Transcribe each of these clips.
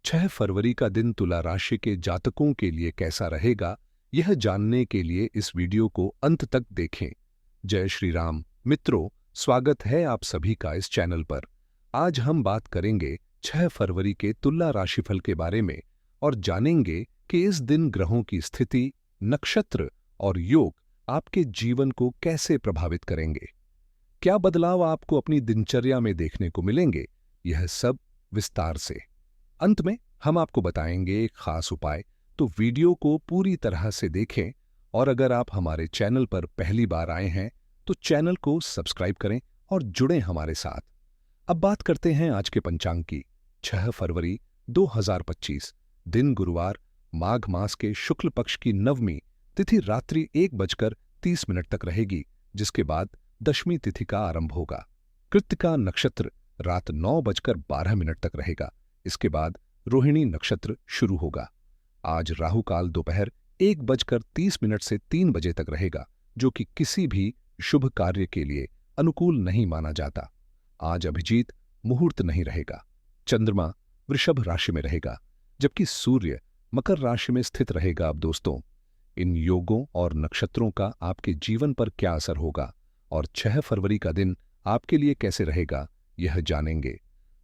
6 फरवरी का दिन तुला राशि के जातकों के लिए कैसा रहेगा, यह जानने के लिए इस वीडियो को अंत तक देखें। जय श्री राम मित्रों, स्वागत है आप सभी का इस चैनल पर। आज हम बात करेंगे 6 फरवरी के तुला राशिफल के बारे में और जानेंगे कि इस दिन ग्रहों की स्थिति, नक्षत्र और योग आपके जीवन को कैसे प्रभावित करेंगे। क्या बदलाव आपको अपनी दिनचर्या में देखने को मिलेंगे, यह सब विस्तार से। अंत में हम आपको बताएंगे एक खास उपाय, तो वीडियो को पूरी तरह से देखें। और अगर आप हमारे चैनल पर पहली बार आए हैं तो चैनल को सब्सक्राइब करें और जुड़ें हमारे साथ। अब बात करते हैं आज के पंचांग की। 6 फरवरी 2025, दिन गुरुवार, माघ मास के शुक्ल पक्ष की नवमी तिथि रात्रि 1:30 तक रहेगी, जिसके बाद दशमी तिथि का आरंभ होगा। कृत्तिका नक्षत्र रात 9:12 तक रहेगा। इसके बाद रोहिणी नक्षत्र शुरू होगा। आज राहु काल दोपहर 1:30 से 3 बजे तक रहेगा, जो कि किसी भी शुभ कार्य के लिए अनुकूल नहीं माना जाता। आज अभिजीत मुहूर्त नहीं रहेगा। चंद्रमा वृषभ राशि में रहेगा, जबकि सूर्य मकर राशि में स्थित रहेगा। अब दोस्तों, इन योगों और नक्षत्रों का आपके जीवन पर क्या असर होगा और 6 फरवरी का दिन आपके लिए कैसे रहेगा, यह जानेंगे।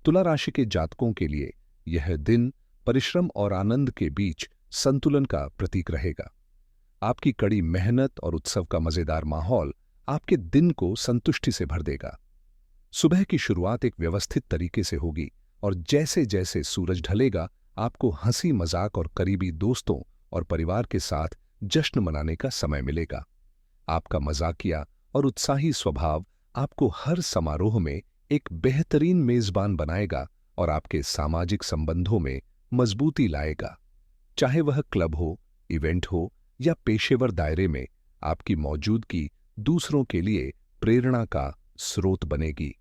तुला राशि के जातकों के लिए यह दिन परिश्रम और आनंद के बीच संतुलन का प्रतीक रहेगा। आपकी कड़ी मेहनत और उत्सव का मजेदार माहौल आपके दिन को संतुष्टि से भर देगा। सुबह की शुरुआत एक व्यवस्थित तरीके से होगी और जैसे जैसे सूरज ढलेगा, आपको हंसी मजाक और करीबी दोस्तों और परिवार के साथ जश्न मनाने का समय मिलेगा। आपका मजाकिया और उत्साही स्वभाव आपको हर समारोह में एक बेहतरीन मेजबान बनाएगा और आपके सामाजिक संबंधों में मजबूती लाएगा। चाहे वह क्लब हो, इवेंट हो या पेशेवर दायरे में, आपकी मौजूदगी दूसरों के लिए प्रेरणा का स्रोत बनेगी।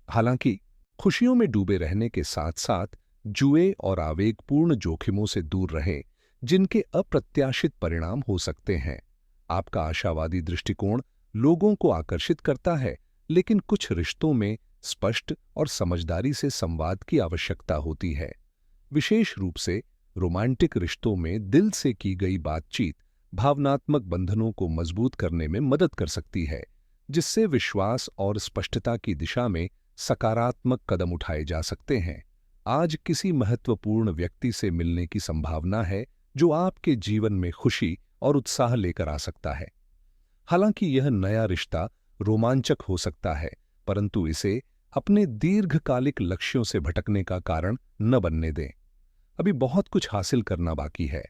हालांकि खुशियों में डूबे रहने के साथ साथ जुए और आवेगपूर्ण जोखिमों से दूर रहें, जिनके अप्रत्याशित परिणाम हो सकते हैं। आपका आशावादी दृष्टिकोण लोगों को आकर्षित करता है, लेकिन कुछ रिश्तों में स्पष्ट और समझदारी से संवाद की आवश्यकता होती है। विशेष रूप से रोमांटिक रिश्तों में दिल से की गई बातचीत भावनात्मक बंधनों को मजबूत करने में मदद कर सकती है, जिससे विश्वास और स्पष्टता की दिशा में सकारात्मक कदम उठाए जा सकते हैं। आज किसी महत्वपूर्ण व्यक्ति से मिलने की संभावना है, जो आपके जीवन में खुशी और उत्साह लेकर आ सकता है। हालांकि यह नया रिश्ता रोमांचक हो सकता है, परंतु इसे अपने दीर्घकालिक लक्ष्यों से भटकने का कारण न बनने दें। अभी बहुत कुछ हासिल करना बाकी है।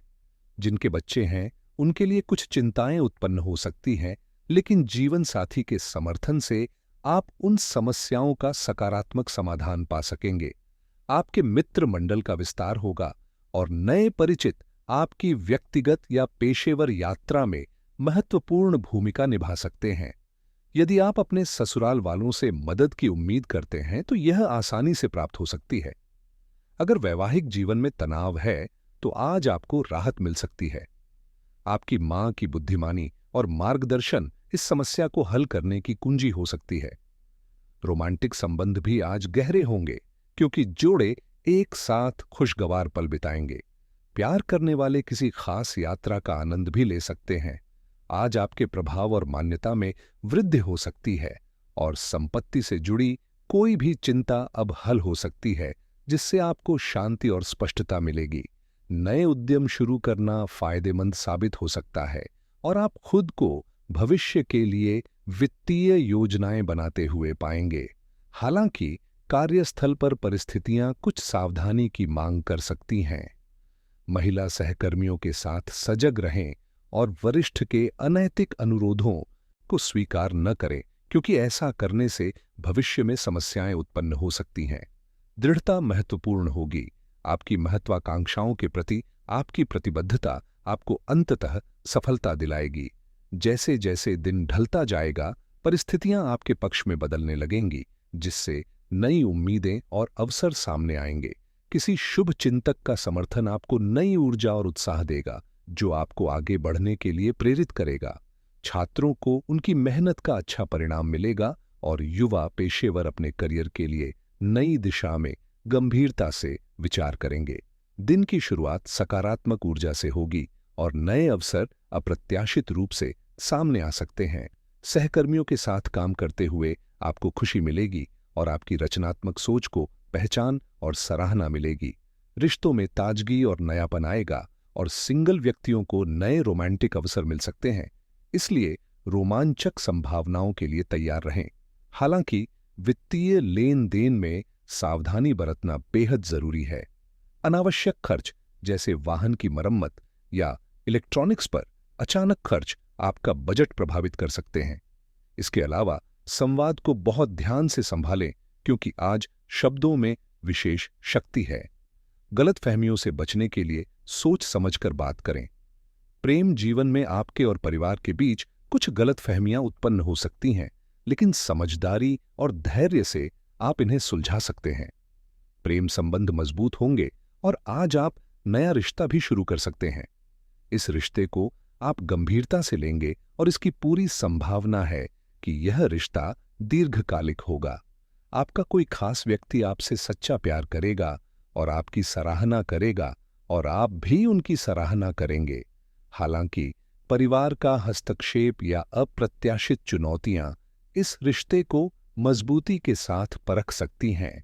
जिनके बच्चे हैं, उनके लिए कुछ चिंताएं उत्पन्न हो सकती हैं, लेकिन जीवन साथी के समर्थन से आप उन समस्याओं का सकारात्मक समाधान पा सकेंगे। आपके मित्र मंडल का विस्तार होगा और नए परिचित आपकी व्यक्तिगत या पेशेवर यात्रा में महत्वपूर्ण भूमिका निभा सकते हैं। यदि आप अपने ससुराल वालों से मदद की उम्मीद करते हैं, तो यह आसानी से प्राप्त हो सकती है। अगर वैवाहिक जीवन में तनाव है, तो आज आपको राहत मिल सकती है। आपकी मां की बुद्धिमानी और मार्गदर्शन इस समस्या को हल करने की कुंजी हो सकती है। रोमांटिक संबंध भी आज गहरे होंगे, क्योंकि जोड़े एक साथ खुशगवार पल बिताएंगे। प्यार करने वाले किसी खास यात्रा का आनंद भी ले सकते हैं। आज आपके प्रभाव और मान्यता में वृद्धि हो सकती है और संपत्ति से जुड़ी कोई भी चिंता अब हल हो सकती है, जिससे आपको शांति और स्पष्टता मिलेगी। नए उद्यम शुरू करना फायदेमंद साबित हो सकता है और आप खुद को भविष्य के लिए वित्तीय योजनाएं बनाते हुए पाएंगे। हालांकि कार्यस्थल पर परिस्थितियां कुछ सावधानी की मांग कर सकती हैं। महिला सहकर्मियों के साथ सजग रहें और वरिष्ठ के अनैतिक अनुरोधों को स्वीकार न करें, क्योंकि ऐसा करने से भविष्य में समस्याएं उत्पन्न हो सकती हैं। दृढ़ता महत्वपूर्ण होगी। आपकी महत्वाकांक्षाओं के प्रति आपकी प्रतिबद्धता आपको अंततः सफलता दिलाएगी। जैसे जैसे दिन ढलता जाएगा, परिस्थितियां आपके पक्ष में बदलने लगेंगी, जिससे नई उम्मीदें और अवसर सामने आएंगे। किसी शुभ चिंतक का समर्थन आपको नई ऊर्जा और उत्साह देगा, जो आपको आगे बढ़ने के लिए प्रेरित करेगा। छात्रों को उनकी मेहनत का अच्छा परिणाम मिलेगा और युवा पेशेवर अपने करियर के लिए नई दिशा में गंभीरता से विचार करेंगे। दिन की शुरुआत सकारात्मक ऊर्जा से होगी और नए अवसर अप्रत्याशित रूप से सामने आ सकते हैं। सहकर्मियों के साथ काम करते हुए आपको खुशी मिलेगी और आपकी रचनात्मक सोच को पहचान और सराहना मिलेगी। रिश्तों में ताजगी और नयापन आएगा और सिंगल व्यक्तियों को नए रोमांटिक अवसर मिल सकते हैं। इसलिए रोमांचक संभावनाओं के लिए तैयार रहें। हालांकि वित्तीय लेन देन में सावधानी बरतना बेहद जरूरी है। अनावश्यक खर्च जैसे वाहन की मरम्मत या इलेक्ट्रॉनिक्स पर अचानक खर्च आपका बजट प्रभावित कर सकते हैं। इसके अलावा संवाद को बहुत ध्यान से संभालें, क्योंकि आज शब्दों में विशेष शक्ति है। गलतफहमियों से बचने के लिए सोच समझकर बात करें। प्रेम जीवन में आपके और परिवार के बीच कुछ गलतफहमियां उत्पन्न हो सकती हैं, लेकिन समझदारी और धैर्य से आप इन्हें सुलझा सकते हैं। प्रेम संबंध मजबूत होंगे और आज आप नया रिश्ता भी शुरू कर सकते हैं। इस रिश्ते को आप गंभीरता से लेंगे और इसकी पूरी संभावना है कि यह रिश्ता दीर्घकालिक होगा। आपका कोई खास व्यक्ति आपसे सच्चा प्यार करेगा और आपकी सराहना करेगा और आप भी उनकी सराहना करेंगे। हालांकि परिवार का हस्तक्षेप या अप्रत्याशित चुनौतियां इस रिश्ते को मजबूती के साथ परख सकती हैं।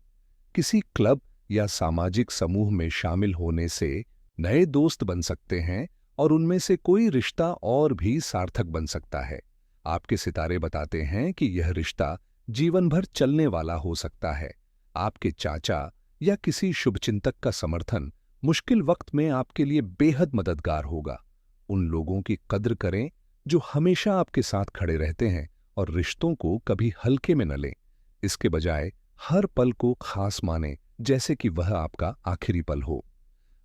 किसी क्लब या सामाजिक समूह में शामिल होने से नए दोस्त बन सकते हैं और उनमें से कोई रिश्ता और भी सार्थक बन सकता है। आपके सितारे बताते हैं कि यह रिश्ता जीवन भर चलने वाला हो सकता है। आपके चाचा या किसी शुभचिंतक का समर्थन मुश्किल वक्त में आपके लिए बेहद मददगार होगा। उन लोगों की कद्र करें जो हमेशा आपके साथ खड़े रहते हैं और रिश्तों को कभी हल्के में न लें। इसके बजाय हर पल को खास मानें, जैसे कि वह आपका आखिरी पल हो।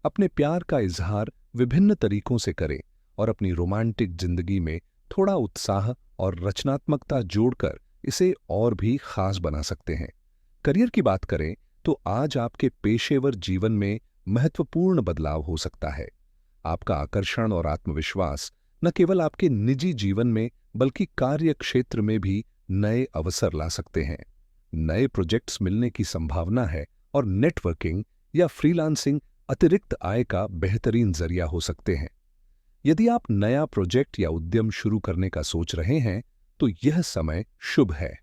अपने प्यार का इजहार विभिन्न तरीकों से करें और अपनी रोमांटिक जिंदगी में थोड़ा उत्साह और रचनात्मकता जोड़कर इसे और भी खास बना सकते हैं। करियर की बात करें तो आज आपके पेशेवर जीवन में महत्वपूर्ण बदलाव हो सकता है। आपका आकर्षण और आत्मविश्वास न केवल आपके निजी जीवन में बल्कि कार्य क्षेत्र में भी नए अवसर ला सकते हैं। नए प्रोजेक्ट्स मिलने की संभावना है और नेटवर्किंग या फ्रीलांसिंग अतिरिक्त आय का बेहतरीन जरिया हो सकते हैं। यदि आप नया प्रोजेक्ट या उद्यम शुरू करने का सोच रहे हैं तो यह समय शुभ है।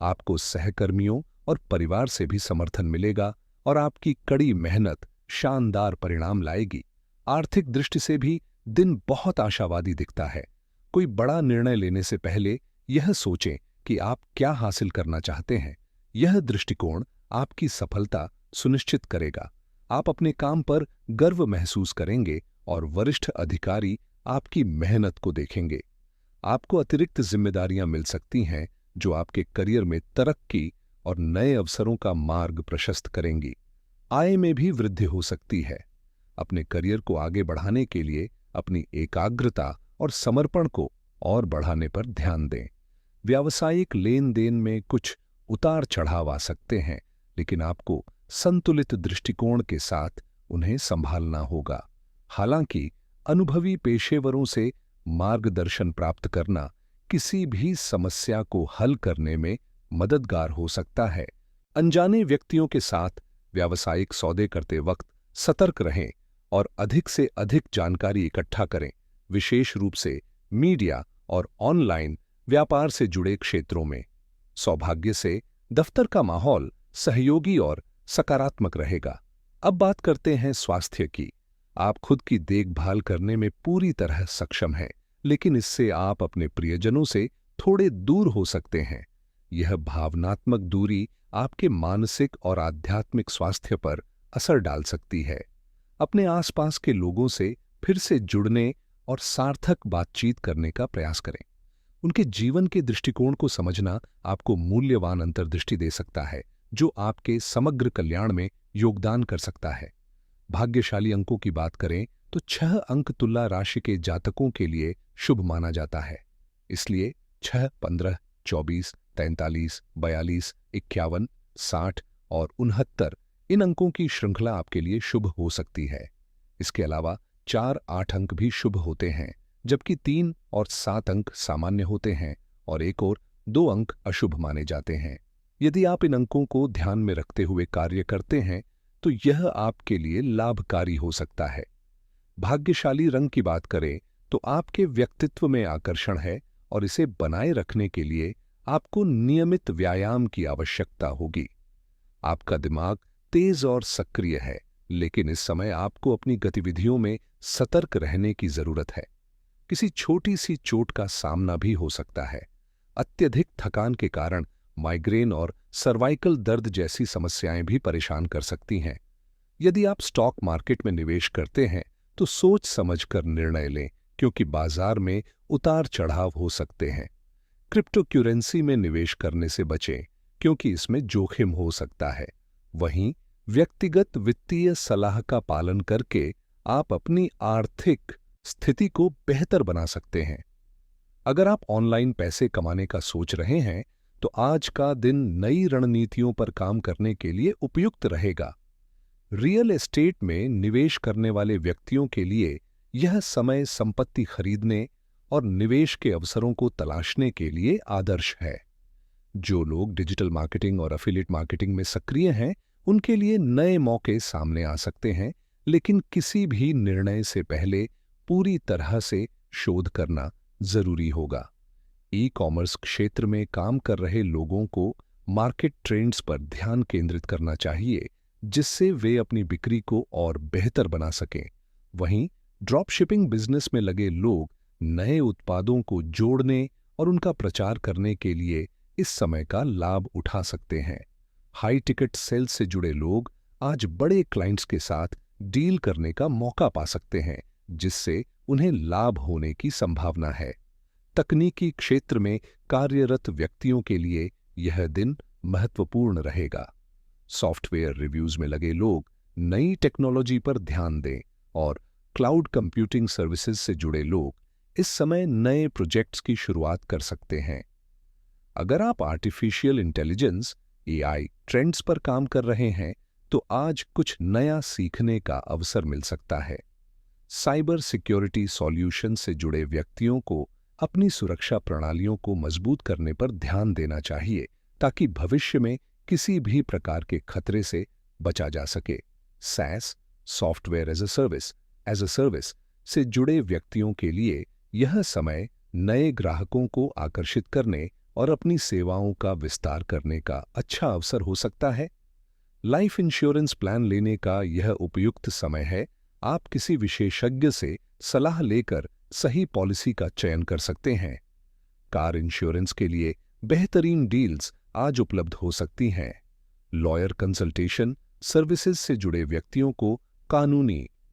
आपको सहकर्मियों और परिवार से भी समर्थन मिलेगा और आपकी कड़ी मेहनत शानदार परिणाम लाएगी। आर्थिक दृष्टि से भी दिन बहुत आशावादी दिखता है। कोई बड़ा निर्णय लेने से पहले यह सोचें कि आप क्या हासिल करना चाहते हैं। यह दृष्टिकोण आपकी सफलता सुनिश्चित करेगा। आप अपने काम पर गर्व महसूस करेंगे और वरिष्ठ अधिकारी आपकी मेहनत को देखेंगे। आपको अतिरिक्त जिम्मेदारियां मिल सकती हैं जो आपके करियर में तरक्की और नए अवसरों का मार्ग प्रशस्त करेंगी। आय में भी वृद्धि हो सकती है। अपने करियर को आगे बढ़ाने के लिए अपनी एकाग्रता और समर्पण को और बढ़ाने पर ध्यान दें। व्यावसायिक लेन देन में कुछ उतार चढ़ाव आ सकते हैं, लेकिन आपको संतुलित दृष्टिकोण के साथ उन्हें संभालना होगा। हालांकि अनुभवी पेशेवरों से मार्गदर्शन प्राप्त करना किसी भी समस्या को हल करने में मददगार हो सकता है। अनजाने व्यक्तियों के साथ व्यावसायिक सौदे करते वक्त सतर्क रहें और अधिक से अधिक जानकारी इकट्ठा करें, विशेष रूप से मीडिया और ऑनलाइन व्यापार से जुड़े क्षेत्रों में। सौभाग्य से दफ्तर का माहौल सहयोगी और सकारात्मक रहेगा। अब बात करते हैं स्वास्थ्य की। आप खुद की देखभाल करने में पूरी तरह सक्षम हैं, लेकिन इससे आप अपने प्रियजनों से थोड़े दूर हो सकते हैं। यह भावनात्मक दूरी आपके मानसिक और आध्यात्मिक स्वास्थ्य पर असर डाल सकती है। अपने आसपास के लोगों से फिर से जुड़ने और सार्थक बातचीत करने का प्रयास करें। उनके जीवन के दृष्टिकोण को समझना आपको मूल्यवान अंतर्दृष्टि दे सकता है, जो आपके समग्र कल्याण में योगदान कर सकता है। भाग्यशाली अंकों की बात करें तो 6 अंक तुला राशि के जातकों के लिए शुभ माना जाता है। इसलिए 6, 15, 24, 43, 42, 51, 60 और 69 इन अंकों की श्रृंखला आपके लिए शुभ हो सकती है। इसके अलावा 4, 8 अंक भी शुभ होते हैं, जबकि 3 और 7 अंक सामान्य होते हैं और 1 और 2 अंक अशुभ माने जाते हैं। यदि आप इन अंकों को ध्यान में रखते हुए कार्य करते हैं तो यह आपके लिए लाभकारी हो सकता है। भाग्यशाली रंग की बात करें तो आपके व्यक्तित्व में आकर्षण है और इसे बनाए रखने के लिए आपको नियमित व्यायाम की आवश्यकता होगी। आपका दिमाग तेज और सक्रिय है, लेकिन इस समय आपको अपनी गतिविधियों में सतर्क रहने की जरूरत है। किसी छोटी सी चोट का सामना भी हो सकता है। अत्यधिक थकान के कारण माइग्रेन और सर्वाइकल दर्द जैसी समस्याएं भी परेशान कर सकती हैं। यदि आप स्टॉक मार्केट में निवेश करते हैं तो सोच समझकर निर्णय लें, क्योंकि बाजार में उतार चढ़ाव हो सकते हैं। क्रिप्टो करेंसी में निवेश करने से बचें, क्योंकि इसमें जोखिम हो सकता है। वहीं व्यक्तिगत वित्तीय सलाह का पालन करके आप अपनी आर्थिक स्थिति को बेहतर बना सकते हैं। अगर आप ऑनलाइन पैसे कमाने का सोच रहे हैं तो आज का दिन नई रणनीतियों पर काम करने के लिए उपयुक्त रहेगा। रियल एस्टेट में निवेश करने वाले व्यक्तियों के लिए यह समय संपत्ति खरीदने और निवेश के अवसरों को तलाशने के लिए आदर्श है। जो लोग डिजिटल मार्केटिंग और एफिलिएट मार्केटिंग में सक्रिय हैं, उनके लिए नए मौके सामने आ सकते हैं, लेकिन किसी भी निर्णय से पहले पूरी तरह से शोध करना जरूरी होगा। ई कॉमर्स क्षेत्र में काम कर रहे लोगों को मार्केट ट्रेंड्स पर ध्यान केंद्रित करना चाहिए, जिससे वे अपनी बिक्री को और बेहतर बना सकें। वहीं ड्रॉप शिपिंग बिजनेस में लगे लोग नए उत्पादों को जोड़ने और उनका प्रचार करने के लिए इस समय का लाभ उठा सकते हैं। हाई टिकट सेल्स से जुड़े लोग आज बड़े क्लाइंट्स के साथ डील करने का मौका पा सकते हैं, जिससे उन्हें लाभ होने की संभावना है। तकनीकी क्षेत्र में कार्यरत व्यक्तियों के लिए यह दिन महत्वपूर्ण रहेगा। सॉफ्टवेयर रिव्यूज में लगे लोग नई टेक्नोलॉजी पर ध्यान दें और क्लाउड कंप्यूटिंग सर्विसेज से जुड़े लोग इस समय नए प्रोजेक्ट्स की शुरुआत कर सकते हैं। अगर आप आर्टिफिशियल इंटेलिजेंस एआई ट्रेंड्स पर काम कर रहे हैं तो आज कुछ नया सीखने का अवसर मिल सकता है। साइबर सिक्योरिटी सॉल्यूशन से जुड़े व्यक्तियों को अपनी सुरक्षा प्रणालियों को मजबूत करने पर ध्यान देना चाहिए, ताकि भविष्य में किसी भी प्रकार के खतरे से बचा जा सके। SaaS software as a service से जुड़े व्यक्तियों के लिए यह समय नए ग्राहकों को आकर्षित करने और अपनी सेवाओं का विस्तार करने का अच्छा अवसर हो सकता है। लाइफ इंश्योरेंस प्लान लेने का यह उपयुक्त समय है। आप किसी विशेषज्ञ से सलाह लेकर सही पॉलिसी का चयन कर सकते हैं। कार इंश्योरेंस के लिए बेहतरीन डील्स आज उपलब्ध हो सकती हैं। लॉयर कंसल्टेशन सर्विसेज से जुड़े व्यक्तियों को कानूनी